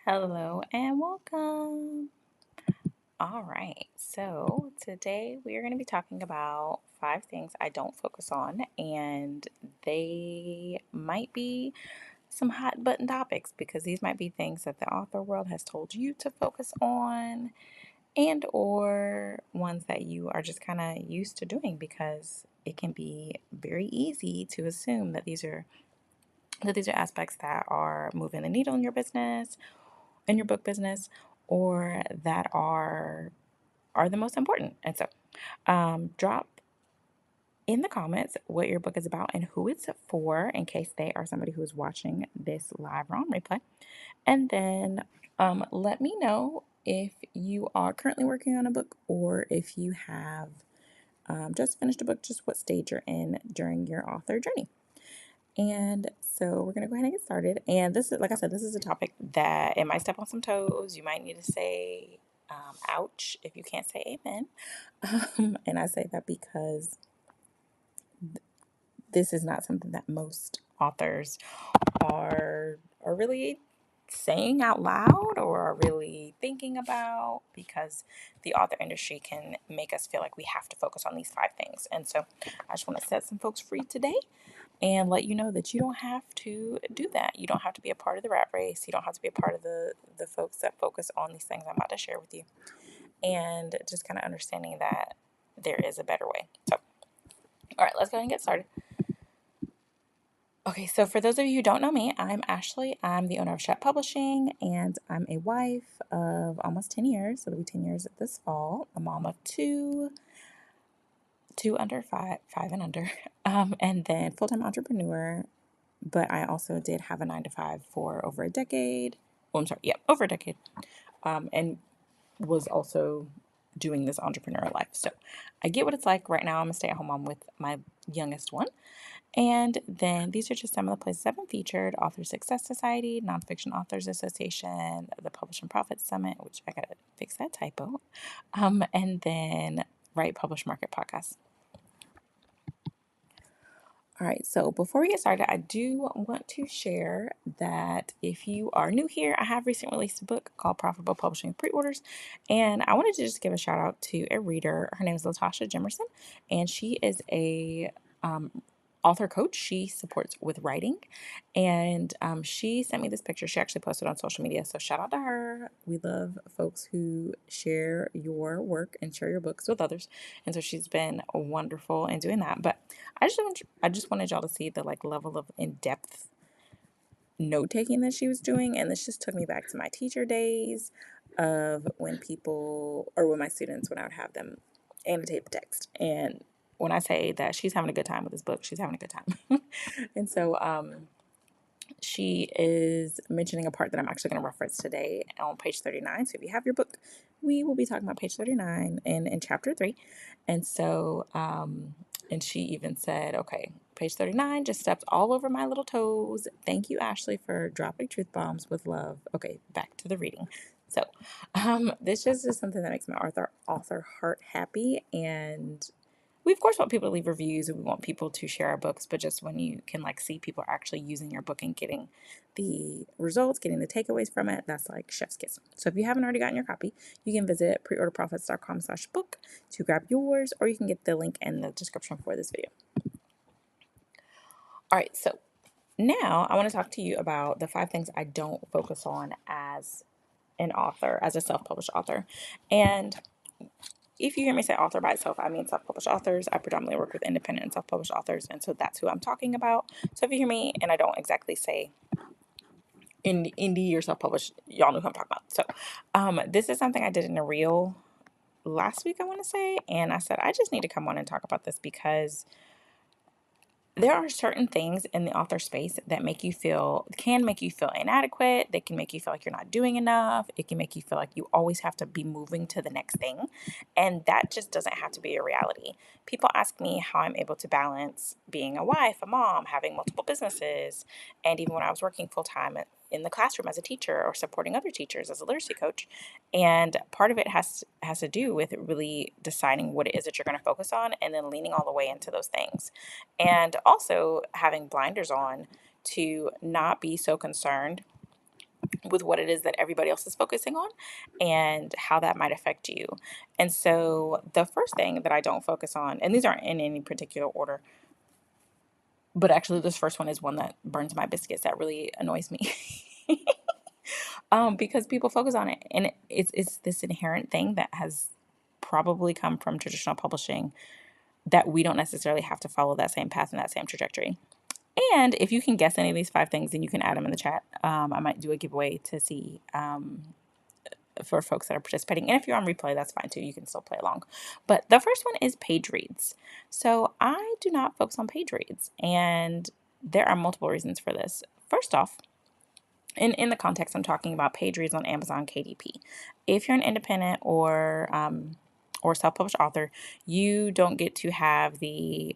Hello and welcome. All right, so today we are going to be talking about five things I don't focus on, and they might be some hot button topics because these might be things that the author world has told you to focus on, and or ones that you are just kind of used to doing because it can be very easy to assume that these are aspects that are moving the needle in your book business, or that are the most important. And so, drop in the comments what your book is about and who it's for, in case they are somebody who is watching this live or on replay. And then, let me know if you are currently working on a book or if you have just finished a book, just what stage you're in during your author journey. And so we're going to go ahead and get started. And this is, like I said, this is a topic that it might step on some toes. You might need to say, ouch, if you can't say amen. And I say that because this is not something that most authors are really saying out loud or are really thinking about, because the author industry can make us feel like we have to focus on these five things. And so I just want to set some folks free today and let you know that you don't have to do that. You don't have to be a part of the rat race. You don't have to be a part of the folks that focus on these things I'm about to share with you. And just kind of understanding that there is a better way. So, all right, let's go ahead and get started. Okay, so for those of you who don't know me, I'm Ashley. I'm the owner of Shep Publishing, and I'm a wife of almost 10 years. So it'll be 10 years this fall. A mom of two under five and under, and then full-time entrepreneur. But I also did have a 9 to 5 for over a decade. Well, I'm sorry, yeah, over a decade, and was also doing this entrepreneurial life. So I get what it's like. Right now, I'm a stay-at-home mom with my youngest one. And then these are just some of the places I've been featured: Author Success Society, Nonfiction Authors Association, the Publish and Profit Summit, which I gotta fix that typo, and then Write, Publish, Market podcast. All right, so before we get started, I do want to share that if you are new here, I have recently released a book called Profitable Publishing Preorders, and I wanted to just give a shout out to a reader. Her name is Latasha Jimerson, and she is a um, author coach. She supports with writing, and she sent me this picture. She actually posted on social media, so shout out to her. We love folks who share your work and share your books with others, and so she's been wonderful in doing that. But I just wanted y'all to see the level of in-depth note taking that she was doing, and this just took me back to my teacher days of when my students, when I would have them annotate the text. And when I say that she's having a good time with this book, she's having a good time. And so she is mentioning a part that I'm actually going to reference today on page 39. So if you have your book, we will be talking about page 39 and in chapter 3. And so, and she even said, okay, page 39 just stepped all over my little toes. Thank you, Ashley, for dropping truth bombs with love. Okay, back to the reading. So, this just is something that makes my author heart happy, and we of course want people to leave reviews and we want people to share our books, but just when you can see people actually using your book and getting the results, getting the takeaways from it, that's like chef's kiss. So if you haven't already gotten your copy, you can visit preorderprofits.com/book to grab yours, or you can get the link in the description for this video. All right, so now I want to talk to you about the 5 things I don't focus on as an author, as a self-published author. And if you hear me say author by itself, I mean self-published authors. I predominantly work with independent and self-published authors, and so that's who I'm talking about. So if you hear me and I don't exactly say indie or self-published, y'all know who I'm talking about. So this is something I did in a reel last week, I want to say, and I said I just need to come on and talk about this because there are certain things in the author space that can make you feel inadequate. They can make you feel like you're not doing enough. It can make you feel like you always have to be moving to the next thing. And that just doesn't have to be a reality. People ask me how I'm able to balance being a wife, a mom, having multiple businesses, and even when I was working full time in the classroom as a teacher or supporting other teachers as a literacy coach. And part of it has to do with really deciding what it is that you're going to focus on and then leaning all the way into those things. And also having blinders on to not be so concerned with what it is that everybody else is focusing on and how that might affect you. And so the first thing that I don't focus on, and these aren't in any particular order, but actually this first one is one that burns my biscuits, that really annoys me. Because people focus on it, and it's this inherent thing that has probably come from traditional publishing, that we don't necessarily have to follow that same path and that same trajectory. And if you can guess any of these 5 things, then you can add them in the chat. I might do a giveaway to see, for folks that are participating. And if you're on replay, that's fine too. You can still play along. But the first one is page reads. So I do not focus on page reads, and there are multiple reasons for this. First off, in the context, I'm talking about page reads on Amazon KDP. If you're an independent or self-published author, you don't get to have the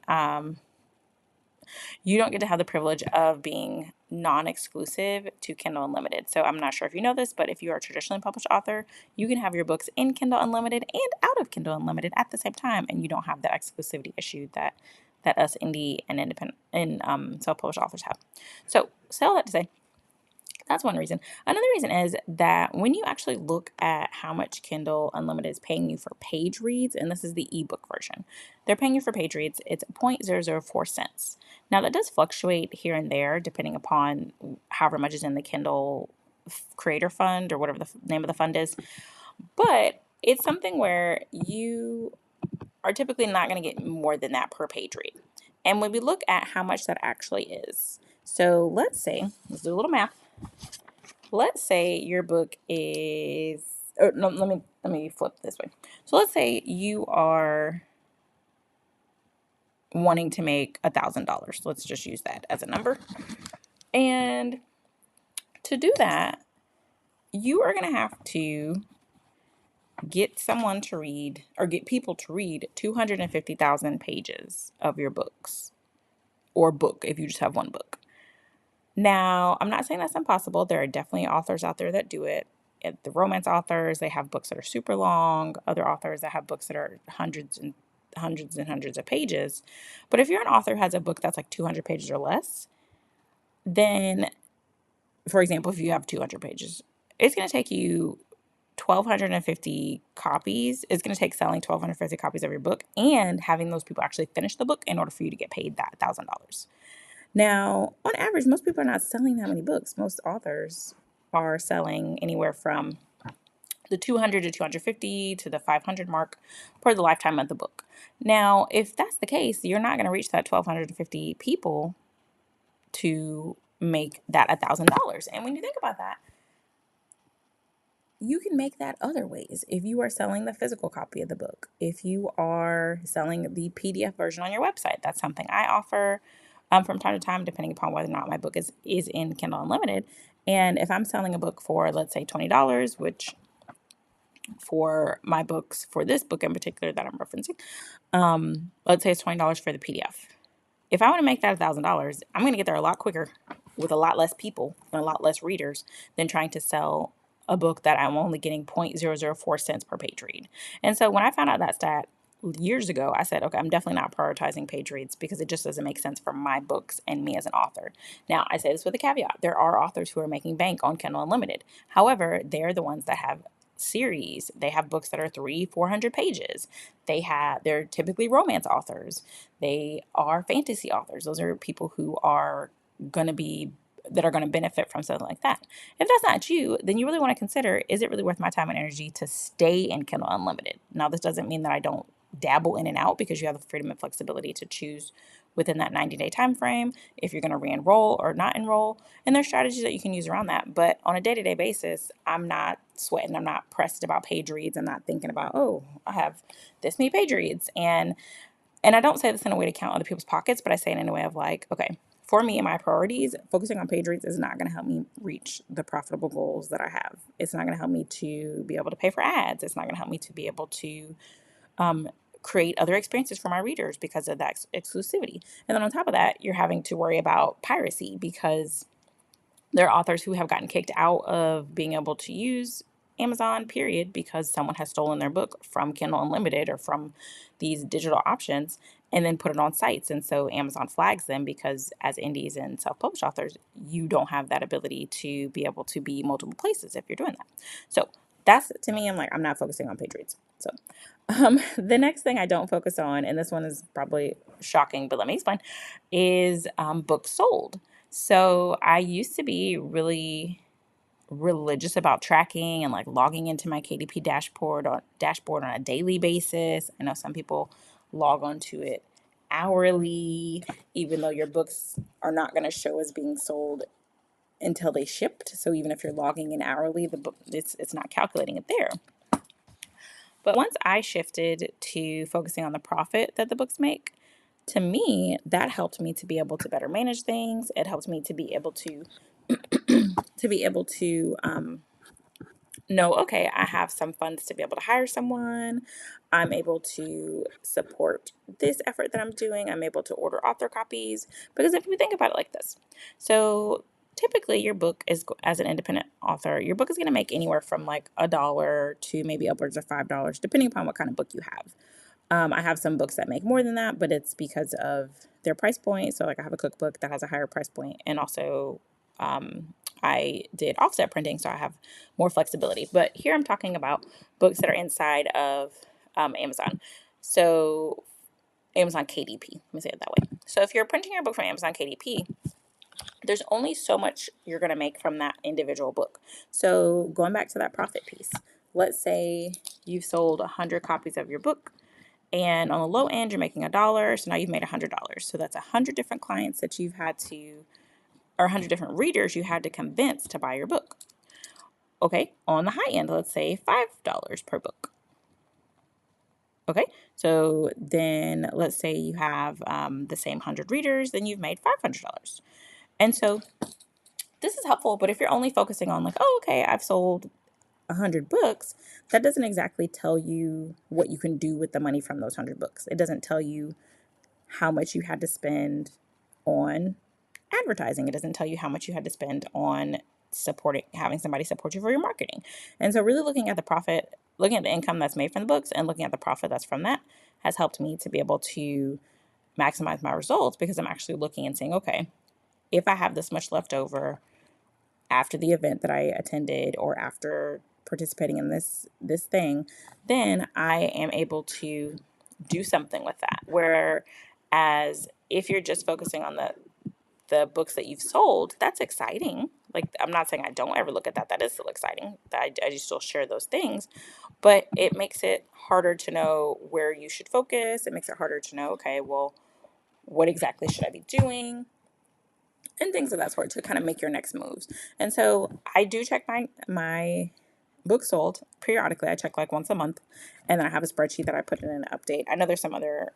privilege of being non-exclusive to Kindle Unlimited. So I'm not sure if you know this, but if you are a traditionally published author, you can have your books in Kindle Unlimited and out of Kindle Unlimited at the same time, and you don't have that exclusivity issue that us indie and independent and self-published authors have. So all that to say, that's one reason. Another reason is that when you actually look at how much Kindle Unlimited is paying you for page reads, and this is the ebook version, they're paying you for page reads, it's 0.004 cents. Now, that does fluctuate here and there depending upon however much is in the Kindle Creator Fund or whatever the name of the fund is. But it's something where you are typically not going to get more than that per page read. And when we look at how much that actually is, so let's do a little math. Let's say your book is, or no, let me flip this way. So let's say you are wanting to make $1,000. Let's just use that as a number. And to do that, you are going to have to get someone to read, or get people to read 250,000 pages of your books, or book if you just have one book. Now, I'm not saying that's impossible. There are definitely authors out there that do it. The romance authors, they have books that are super long. Other authors that have books that are hundreds and hundreds and hundreds of pages. But if you're an author who has a book that's like 200 pages or less, then, for example, if you have 200 pages, it's going to take you 1,250 copies. It's going to take selling 1,250 copies of your book and having those people actually finish the book in order for you to get paid that $1,000. Now, on average, most people are not selling that many books. Most authors are selling anywhere from the 200 to 250 to the 500 mark for the lifetime of the book. Now, if that's the case, you're not going to reach that 1,250 people to make that $1,000. And when you think about that, you can make that other ways. If you are selling the physical copy of the book, if you are selling the PDF version on your website, that's something I offer from time to time, depending upon whether or not my book is in Kindle Unlimited. And if I'm selling a book for, let's say, $20, which for my books, for this book in particular that I'm referencing, let's say it's $20 for the PDF. If I want to make that $1,000, I'm going to get there a lot quicker with a lot less people and a lot less readers than trying to sell a book that I'm only getting 0.004 cents per page read. And so when I found out that stat years ago, I said, okay, I'm definitely not prioritizing page reads because it just doesn't make sense for my books and me as an author. Now, I say this with a caveat. There are authors who are making bank on Kindle Unlimited. However, they're the ones that have series. They have books that are 300-400 pages. They're typically romance authors. They are fantasy authors. Those are people who are going to benefit from something like that. If that's not you, then you really want to consider, is it really worth my time and energy to stay in Kindle Unlimited? Now, this doesn't mean that I don't dabble in and out, because you have the freedom and flexibility to choose within that 90-day time frame if you're going to re-enroll or not enroll. And there's strategies that you can use around that. But on a day-to-day basis, I'm not sweating. I'm not pressed about page reads. I'm not thinking about, oh, I have this many page reads. And I don't say this in a way to count other people's pockets, but I say it in a way of like, okay, for me and my priorities, focusing on page reads is not going to help me reach the profitable goals that I have. It's not going to help me to be able to pay for ads. It's not going to help me to be able to create other experiences for my readers because of that exclusivity. And then on top of that, you're having to worry about piracy because there are authors who have gotten kicked out of being able to use Amazon, period, because someone has stolen their book from Kindle Unlimited or from these digital options and then put it on sites. And so Amazon flags them because as indies and self-published authors, you don't have that ability to be able to be multiple places if you're doing that. So that's, to me, I'm not focusing on page reads. So the next thing I don't focus on, and this one is probably shocking, but let me explain, is books sold. So I used to be really religious about tracking and like logging into my KDP dashboard on a daily basis. I know some people log onto it hourly, even though your books are not going to show as being sold until they shipped. So even if you're logging in hourly, the book it's not calculating it there. But once I shifted to focusing on the profit that the books make, to me, that helped me to be able to better manage things. It helped me to be able to know, okay, I have some funds to be able to hire someone. I'm able to support this effort that I'm doing. I'm able to order author copies. Because if we think about it like this, so typically your book is, as an independent author, your book is going to make anywhere from like $1 to maybe upwards of $5, depending upon what kind of book you have. I have some books that make more than that, but it's because of their price point. So like I have a cookbook that has a higher price point, and also I did offset printing, so I have more flexibility. But here I'm talking about books that are inside of Amazon. So Amazon KDP, let me say it that way. So if you're printing your book from Amazon KDP, there's only so much you're going to make from that individual book. So going back to that profit piece, let's say you've sold 100 copies of your book, and on the low end, you're making $1. So now you've made $100. So that's 100 different clients that you've had to, or 100 different readers you had to convince to buy your book. Okay, on the high end, let's say $5 per book. Okay, so then let's say you have the same 100 readers, then you've made $500. And so this is helpful, but if you're only focusing on like, oh, okay, I've sold 100 books, that doesn't exactly tell you what you can do with the money from those 100 books. It doesn't tell you how much you had to spend on advertising. It doesn't tell you how much you had to spend on having somebody support you for your marketing. And so really looking at the profit, looking at the income that's made from the books and looking at the profit that's from that has helped me to be able to maximize my results, because I'm actually looking and saying, okay, if I have this much left over after the event that I attended or after participating in this thing, then I am able to do something with that. Whereas if you're just focusing on the books that you've sold, that's exciting. Like, I'm not saying I don't ever look at that. That is still exciting. I just still share those things. But it makes it harder to know where you should focus. It makes it harder to know, okay, well, what exactly should I be doing? And things of that sort to kind of make your next moves. And so I do check my books sold periodically. I check like once a month. And then I have a spreadsheet that I put in an update. I know there's some other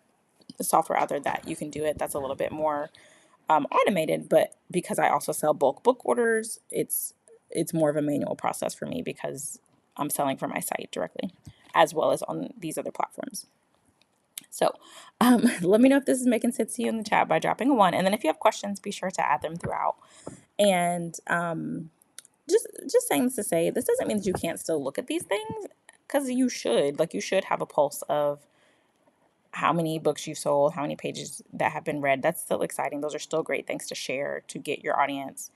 software out there that you can do it that's a little bit more automated, but because I also sell bulk book orders, it's more of a manual process for me because I'm selling from my site directly, as well as on these other platforms. So let me know if this is making sense to you in the chat by dropping a 1. And then if you have questions, be sure to add them throughout. And just saying this to say, this doesn't mean that you can't still look at these things, because you should. Like, you should have a pulse of how many books you've sold, how many pages that have been read. That's still exciting. Those are still great things to share to get your audience,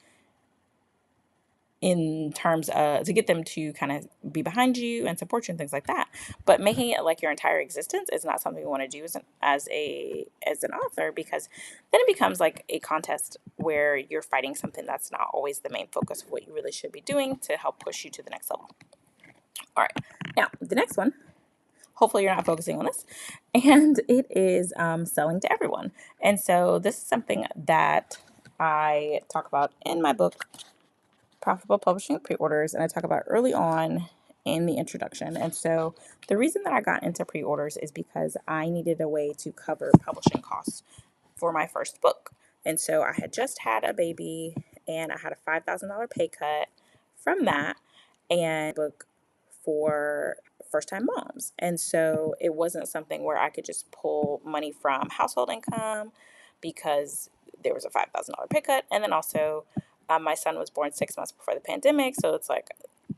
in terms of, to get them to kind of be behind you and support you and things like that. But making it like your entire existence is not something you want to do as an author, because then it becomes like a contest where you're fighting something that's not always the main focus of what you really should be doing to help push you to the next level. All right, now the next one, hopefully you're not focusing on this, and it is selling to everyone. And so this is something that I talk about in my book, Profitable Publishing Pre-Orders, and I talk about early on in the introduction. And so the reason that I got into pre-orders is because I needed a way to cover publishing costs for my first book. And so I had just had a baby, and I had a $5,000 pay cut from that, and book for first-time moms. And so it wasn't something where I could just pull money from household income, because there was a $5,000 pay cut. And then also my son was born 6 months before the pandemic. So it's like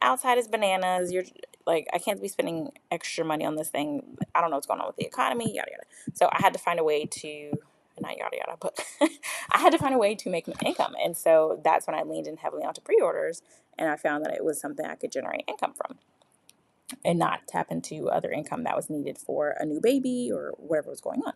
outside is bananas. You're like, I can't be spending extra money on this thing. I don't know what's going on with the economy, yada yada. So I had to find a way to, not yada yada, but I had to find a way to make income. And so that's when I leaned in heavily onto pre-orders, and I found that it was something I could generate income from and not tap into other income that was needed for a new baby or whatever was going on.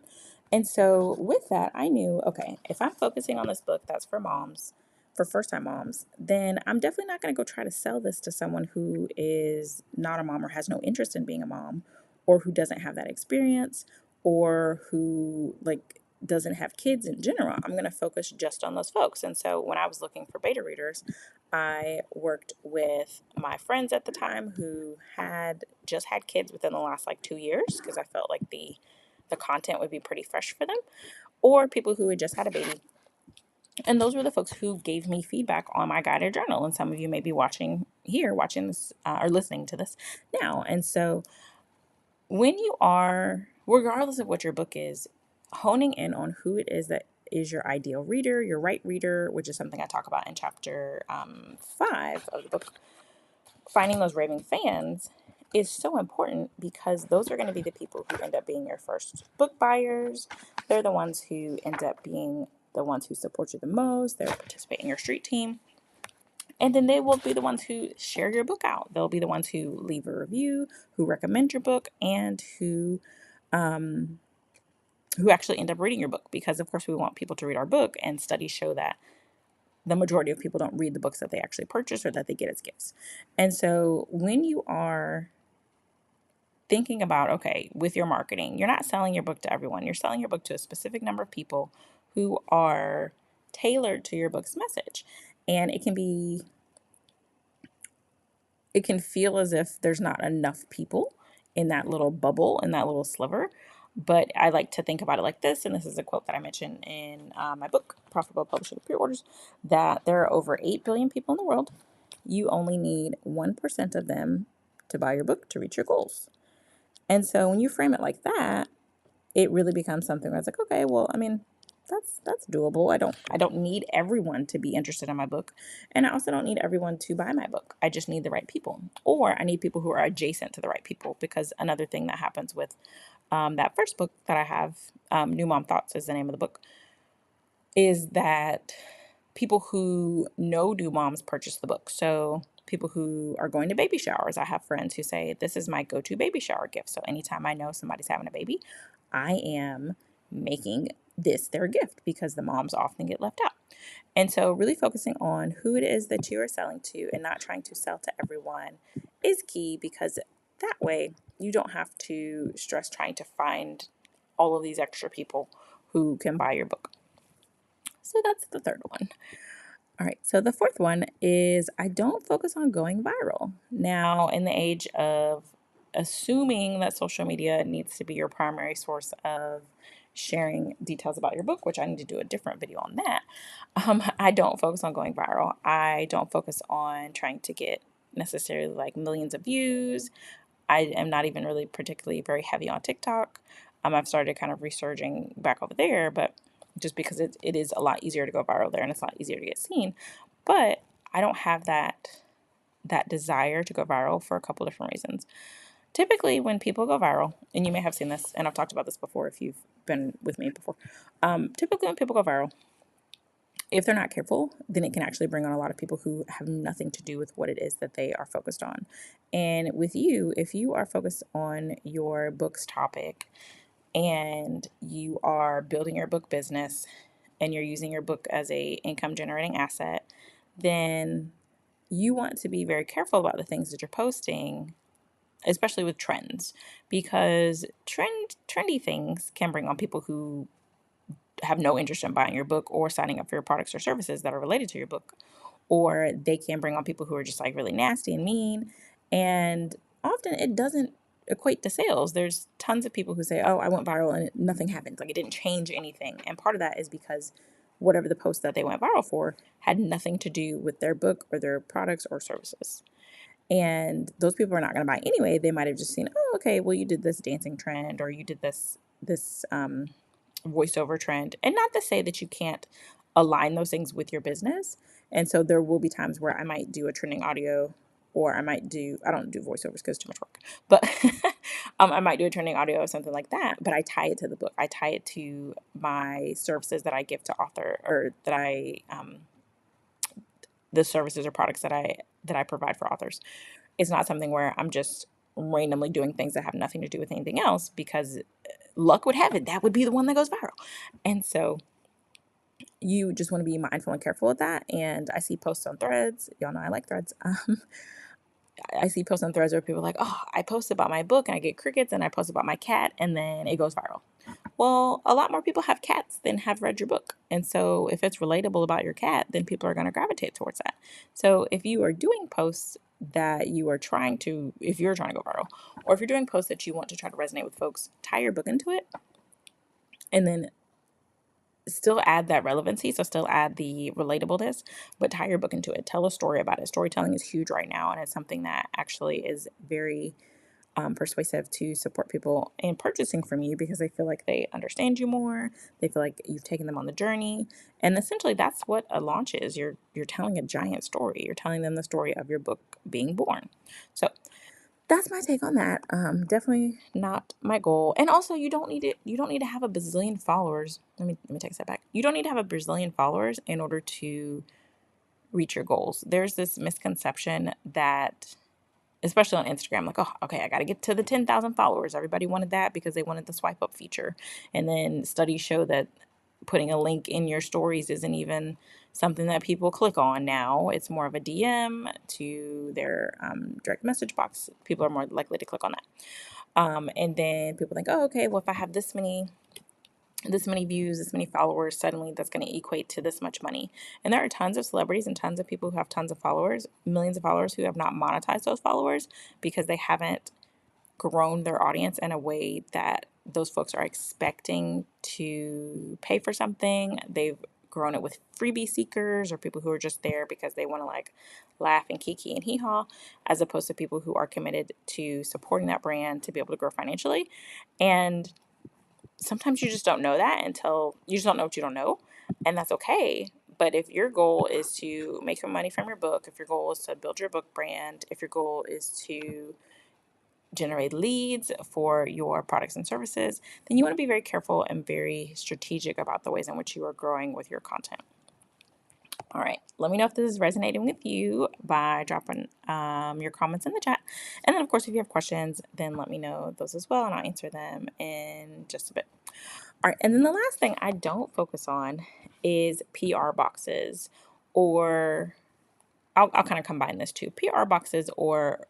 And so with that, I knew, okay, if I'm focusing on this book that's for moms, for first time moms, then I'm definitely not going to go try to sell this to someone who is not a mom or has no interest in being a mom, or who doesn't have that experience, or who like doesn't have kids in general. I'm going to focus just on those folks. And so when I was looking for beta readers, I worked with my friends at the time who had just had kids within the last like 2 years, because I felt like the content would be pretty fresh for them, or people who had just had a baby. And those were the folks who gave me feedback on my guided journal. And some of you may be watching this, or listening to this now. And so when you are, regardless of what your book is, honing in on who it is that is your ideal reader, your right reader, which is something I talk about in chapter 5 of the book, finding those raving fans, is so important, because those are going to be the people who end up being your first book buyers. They're the ones who end up being the ones who support you the most. They'll participate in your street team. And then they will be the ones who share your book out. They'll be the ones who leave a review, who recommend your book, and who actually end up reading your book. Because of course we want people to read our book, and studies show that the majority of people don't read the books that they actually purchase or that they get as gifts. And so when you are thinking about, okay, with your marketing, you're not selling your book to everyone. You're selling your book to a specific number of people who are tailored to your book's message. And it can feel as if there's not enough people in that little bubble, in that little sliver. But I like to think about it like this, and this is a quote that I mentioned in my book, Profitable Publishing Pre-Orders, that there are over 8 billion people in the world. You only need 1% of them to buy your book to reach your goals. And so when you frame it like that, it really becomes something where it's like, okay, well, I mean, that's doable. I don't need everyone to be interested in my book, and I also don't need everyone to buy my book. I just need the right people, or I need people who are adjacent to the right people. Because another thing that happens with that first book that I have, New Mom Thoughts is the name of the book, is that people who know new moms purchase the book. So people who are going to baby showers, I have friends who say, this is my go-to baby shower gift. So anytime I know somebody's having a baby, I am making this their gift, because the moms often get left out. And so really focusing on who it is that you are selling to and not trying to sell to everyone is key, because that way you don't have to stress trying to find all of these extra people who can buy your book. So that's the third one. All right, so the fourth one is I don't focus on going viral. Now, in the age of assuming that social media needs to be your primary source of sharing details about your book, which I need to do a different video on that, I don't focus on going viral. I don't focus on trying to get necessarily like millions of views. I am not even really particularly very heavy on TikTok. I've started kind of resurging back over there, but just because it is a lot easier to go viral there, and it's a lot easier to get seen. But I don't have that desire to go viral for a couple different reasons. Typically, when people go viral, and you may have seen this, and I've talked about this before if you've been with me before. Typically, when people go viral, if they're not careful, then it can actually bring on a lot of people who have nothing to do with what it is that they are focused on. And with you, if you are focused on your book's topic, and you are building your book business, and you're using your book as a income generating asset, then you want to be very careful about the things that you're posting, especially with trends, because trendy things can bring on people who have no interest in buying your book or signing up for your products or services that are related to your book. Or they can bring on people who are just like really nasty and mean. And often it doesn't equate to sales. There's tons of people who say, oh, I went viral and nothing happened. Like it didn't change anything. And part of that is because whatever the post that they went viral for had nothing to do with their book or their products or services. And those people are not going to buy anyway. They might have just seen, oh, okay, well, you did this dancing trend, or you did this voiceover trend. And not to say that you can't align those things with your business. And so there will be times where I might do a trending audio or I don't do voiceovers because it's too much work, but I might do a trending audio or something like that, but I tie it to the book. I tie it to my services that I give to author, or the services or products that I provide for authors. It's not something where I'm just randomly doing things that have nothing to do with anything else, because luck would have it that would be the one that goes viral. And so you just want to be mindful and careful of that. And I see posts on Threads. Y'all know I like Threads. I see posts on Threads where people are like, oh, I post about my book and I get crickets, and I post about my cat and then it goes viral. Well, a lot more people have cats than have read your book. And so if it's relatable about your cat, then people are going to gravitate towards that. So if you are doing posts that if you're trying to go viral, or if you're doing posts that you want to try to resonate with folks, tie your book into it, and then still add that relevancy. So still add the relatableness, but tie your book into it. Tell a story about it. Storytelling is huge right now, and it's something that actually is very persuasive to support people in purchasing from you, because they feel like they understand you more. They feel like you've taken them on the journey, and essentially that's what a launch is. You're telling a giant story. You're telling them the story of your book being born. So that's my take on that. Definitely not my goal. And also, you don't need it. You don't need to have a bazillion followers. Let me take a step back. You don't need to have a bazillion followers in order to reach your goals. There's this misconception that, especially on Instagram, like, oh, okay, I got to get to the 10,000 followers. Everybody wanted that because they wanted the swipe up feature. And then studies show that putting a link in your stories isn't even something that people click on now. It's more of a DM to their direct message box. People are more likely to click on that. And then people think, oh, okay, well, if I have this many views, this many followers, suddenly that's going to equate to this much money. And there are tons of celebrities and tons of people who have tons of followers, millions of followers, who have not monetized those followers because they haven't grown their audience in a way that those folks are expecting to pay for something. They've grown it with freebie seekers, or people who are just there because they want to like laugh and kiki and hee haw, as opposed to people who are committed to supporting that brand to be able to grow financially. And sometimes you just don't know that until you just don't know what you don't know, and that's okay. But if your goal is to make some money from your book, if your goal is to build your book brand, if your goal is to generate leads for your products and services, then you want to be very careful and very strategic about the ways in which you are growing with your content. All right, let me know if this is resonating with you by dropping your comments in the chat. And then, of course, if you have questions, then let me know those as well, and I'll answer them in just a bit. All right, and then the last thing I don't focus on is PR boxes, or I'll kind of combine this too. PR boxes, or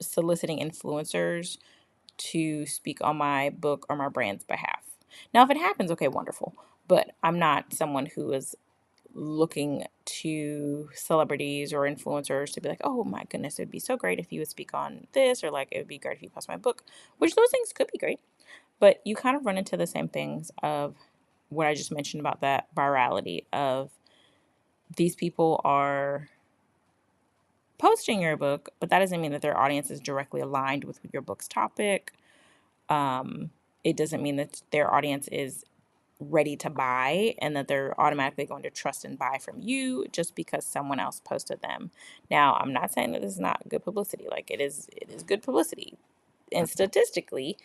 soliciting influencers to speak on my book or my brand's behalf. Now, if it happens, okay, wonderful. But I'm not someone who is looking to celebrities or influencers to be like, oh my goodness, it would be so great if you would speak on this, or like, it would be great if you post my book, which those things could be great. But you kind of run into the same things of what I just mentioned about that virality of these people are posting your book, but that doesn't mean that their audience is directly aligned with your book's topic. It doesn't mean that their audience is ready to buy and that they're automatically going to trust and buy from you just because someone else posted them. Now, I'm not saying that this is not good publicity. Like, it is good publicity. And statistically,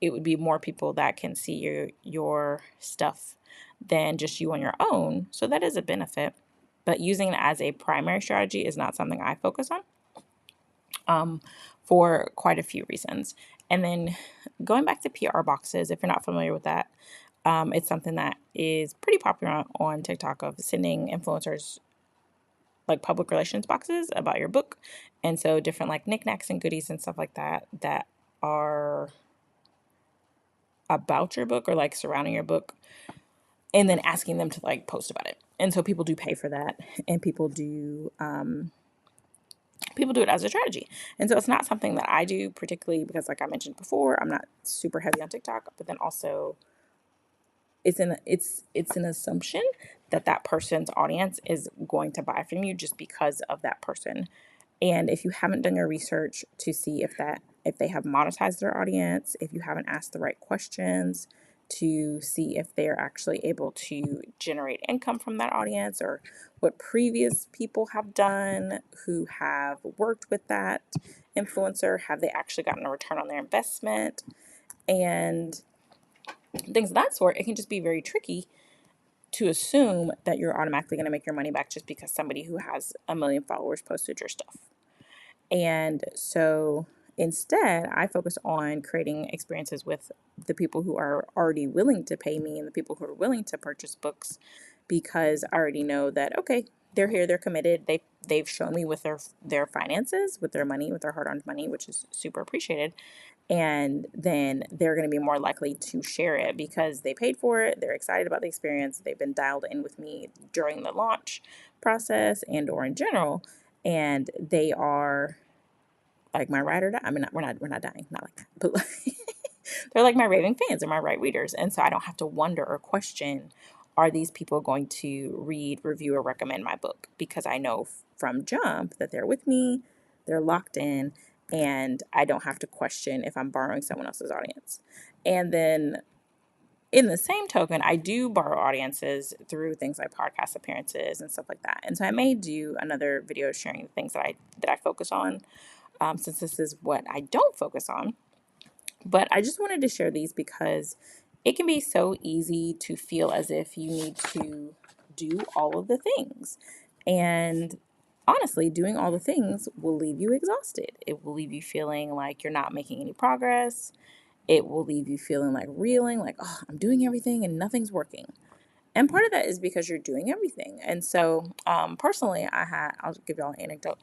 it would be more people that can see your stuff than just you on your own. So that is a benefit. But using it as a primary strategy is not something I focus on, for quite a few reasons. And then going back to PR boxes, if you're not familiar with that, it's something that is pretty popular on TikTok, of sending influencers like public relations boxes about your book. And so different like knickknacks and goodies and stuff like that that are about your book or like surrounding your book, and then asking them to like post about it. And so people do pay for that, and people do it as a strategy. And so it's not something that I do particularly because, like I mentioned before, I'm not super heavy on TikTok, but then also it's an assumption that that person's audience is going to buy from you just because of that person. And if you haven't done your research to see if they have monetized their audience, if you haven't asked the right questions to see if they're actually able to generate income from that audience, or what previous people have done who have worked with that influencer. Have they actually gotten a return on their investment? And things of that sort. It can just be very tricky to assume that you're automatically going to make your money back just because somebody who has a million followers posted your stuff. And so instead, I focus on creating experiences with the people who are already willing to pay me and the people who are willing to purchase books, because I already know that, okay, they're here, they're committed. They've shown me with their finances, with their money, with their hard-earned money, which is super appreciated. And then they're going to be more likely to share it because they paid for it. They're excited about the experience. They've been dialed in with me during the launch process and or in general. And they are like my ride or die. I mean, we're not dying, not like that, but like, they're like my raving fans or my right readers. And so I don't have to wonder or question, are these people going to read, review, or recommend my book? Because I know from jump that they're with me, they're locked in, and I don't have to question if I'm borrowing someone else's audience. And then in the same token, I do borrow audiences through things like podcast appearances and stuff like that. And so I may do another video sharing the things that I focus on, since this is what I don't focus on. But I just wanted to share these because it can be so easy to feel as if you need to do all of the things. And honestly, doing all the things will leave you exhausted. It will leave you feeling like you're not making any progress. It will leave you feeling like reeling, like, oh, I'm doing everything and nothing's working. And part of that is because you're doing everything. And so, personally, I'll give y'all an anecdote.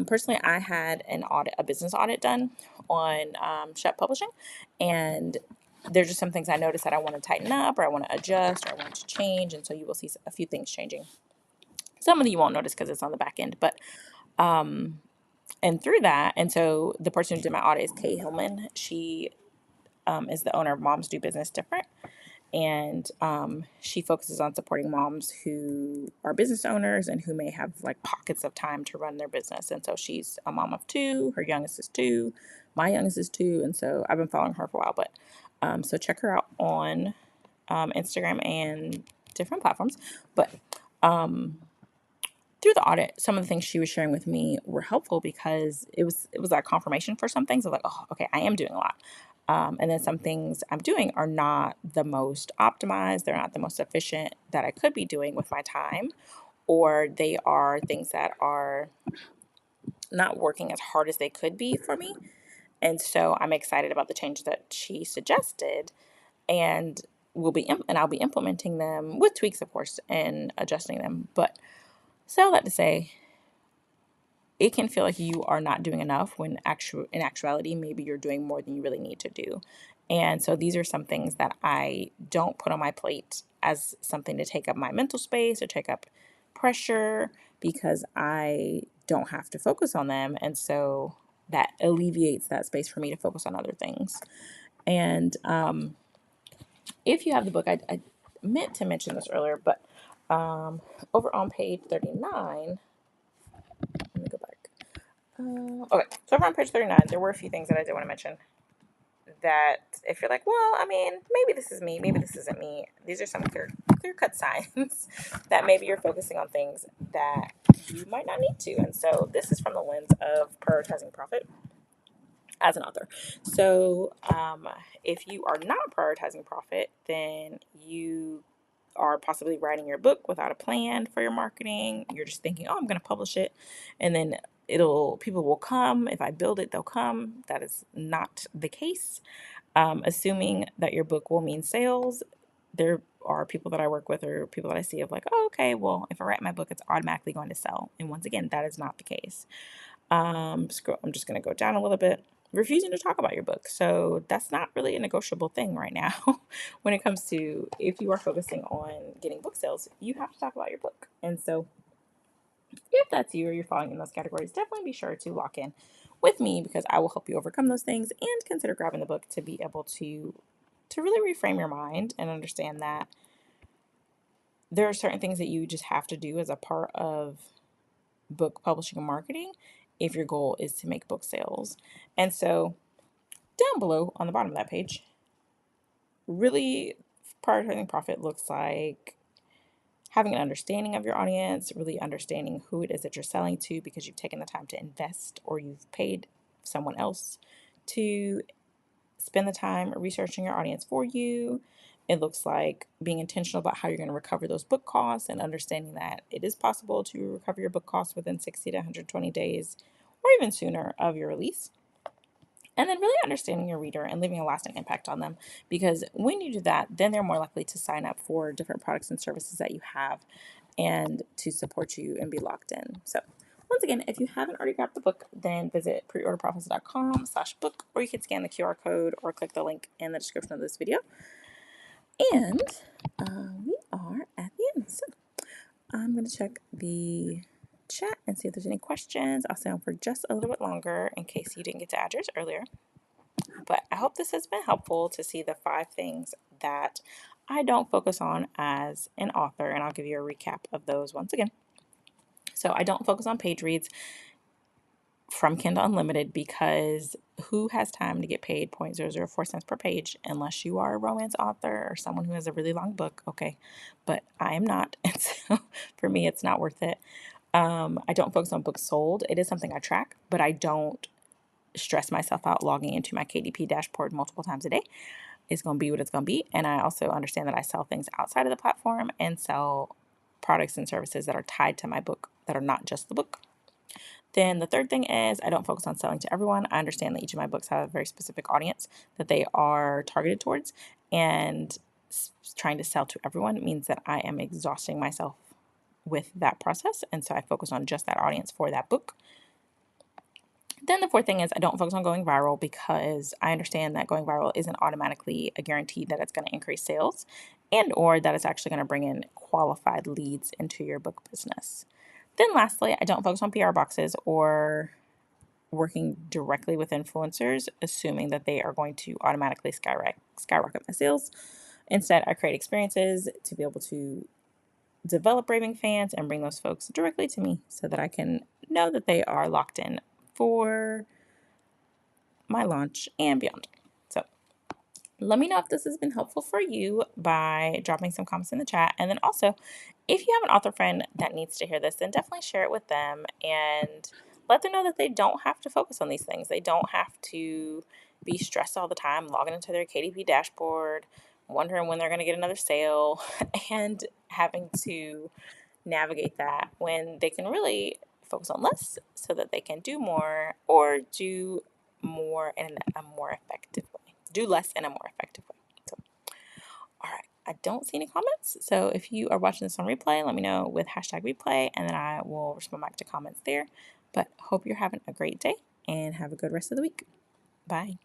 Personally, I had a business audit done on Shep Publishing, and there's just some things I noticed that I want to tighten up, or I want to adjust, or I want to change. And so you will see a few things changing. Some of them you won't notice because it's on the back end, but and through that, and so the person who did my audit is Kay Hillman. She is the owner of Moms Do Business Different. And she focuses on supporting moms who are business owners and who may have like pockets of time to run their business. And so she's a mom of two. Her youngest is two. My youngest is two. And so I've been following her for a while. But so check her out on Instagram and different platforms. But through the audit, some of the things she was sharing with me were helpful because it was like confirmation for some things of like, oh, okay, I am doing a lot. And then some things I'm doing are not the most optimized. They're not the most efficient that I could be doing with my time, or they are things that are not working as hard as they could be for me. And so I'm excited about the changes that she suggested, and I'll be implementing them with tweaks, of course, and adjusting them. But so all that to say, it can feel like you are not doing enough when in actuality, maybe you're doing more than you really need to do. And so these are some things that I don't put on my plate as something to take up my mental space or take up pressure, because I don't have to focus on them. And so that alleviates that space for me to focus on other things. And if you have the book, I meant to mention this earlier, but over on page 39, let me go back. Okay, so over on page 39, there were a few things that I did want to mention that if you're like, well, I mean, maybe this is me, maybe this isn't me, these are some clear cut signs that maybe you're focusing on things that you might not need to. And so this is from the lens of prioritizing profit as an author. So if you are not prioritizing profit, then you are possibly writing your book without a plan for your marketing. You're just thinking, oh, I'm going to publish it, and then people will come. If I build it, they'll come. That is not the case. Assuming that your book will mean sales, there are people that I work with or people that I see of like, oh, okay, well, if I write my book, it's automatically going to sell. And once again, that is not the case. I'm just going to go down a little bit. Refusing to talk about your book. So that's not really a negotiable thing right now. When it comes to, if you are focusing on getting book sales, you have to talk about your book. And so if that's you or you're falling in those categories, definitely be sure to lock in with me, because I will help you overcome those things, and consider grabbing the book to be able to really reframe your mind and understand that there are certain things that you just have to do as a part of book publishing and marketing if your goal is to make book sales. And so down below on the bottom of that page, really, prioritizing profit looks like having an understanding of your audience, really understanding who it is that you're selling to because you've taken the time to invest or you've paid someone else to spend the time researching your audience for you. It looks like being intentional about how you're going to recover those book costs and understanding that it is possible to recover your book costs within 60 to 120 days or even sooner of your release. And then really understanding your reader and leaving a lasting impact on them. Because when you do that, then they're more likely to sign up for different products and services that you have and to support you and be locked in. So once again, if you haven't already grabbed the book, then visit preorderprofits.com/book, or you can scan the QR code or click the link in the description of this video. And we are at the end. So I'm going to check the chat and see if there's any questions. I'll stay on for just a little bit longer in case you didn't get to add yours earlier. But I hope this has been helpful to see the 5 things that I don't focus on as an author, and I'll give you a recap of those once again. So I don't focus on page reads from Kindle Unlimited because who has time to get paid 0.004 cents per page unless you are a romance author or someone who has a really long book, okay? But I am not, and so for me, it's not worth it. I don't focus on books sold. It is something I track, but I don't stress myself out logging into my KDP dashboard multiple times a day. It's going to be what it's going to be. And I also understand that I sell things outside of the platform and sell products and services that are tied to my book that are not just the book. Then the third thing is I don't focus on selling to everyone. I understand that each of my books have a very specific audience that they are targeted towards, and trying to sell to everyone means that I am exhausting myself with that process. And so I focus on just that audience for that book. Then the fourth thing is I don't focus on going viral because I understand that going viral isn't automatically a guarantee that it's going to increase sales and or that it's actually going to bring in qualified leads into your book business. Then lastly, I don't focus on PR boxes or working directly with influencers, assuming that they are going to automatically skyrocket my sales. Instead, I create experiences to be able to develop raving fans and bring those folks directly to me so that I can know that they are locked in for my launch and beyond. So let me know if this has been helpful for you by dropping some comments in the chat. And then also, if you have an author friend that needs to hear this, then definitely share it with them and let them know that they don't have to focus on these things. They don't have to be stressed all the time, logging into their KDP dashboard, wondering when they're going to get another sale, and having to navigate that when they can really focus on less so that they can do more or do more in a more effective way. Do less in a more effective way. So, all right. I don't see any comments. So if you are watching this on replay, let me know with #replay and then I will respond back to comments there. But hope you're having a great day and have a good rest of the week. Bye.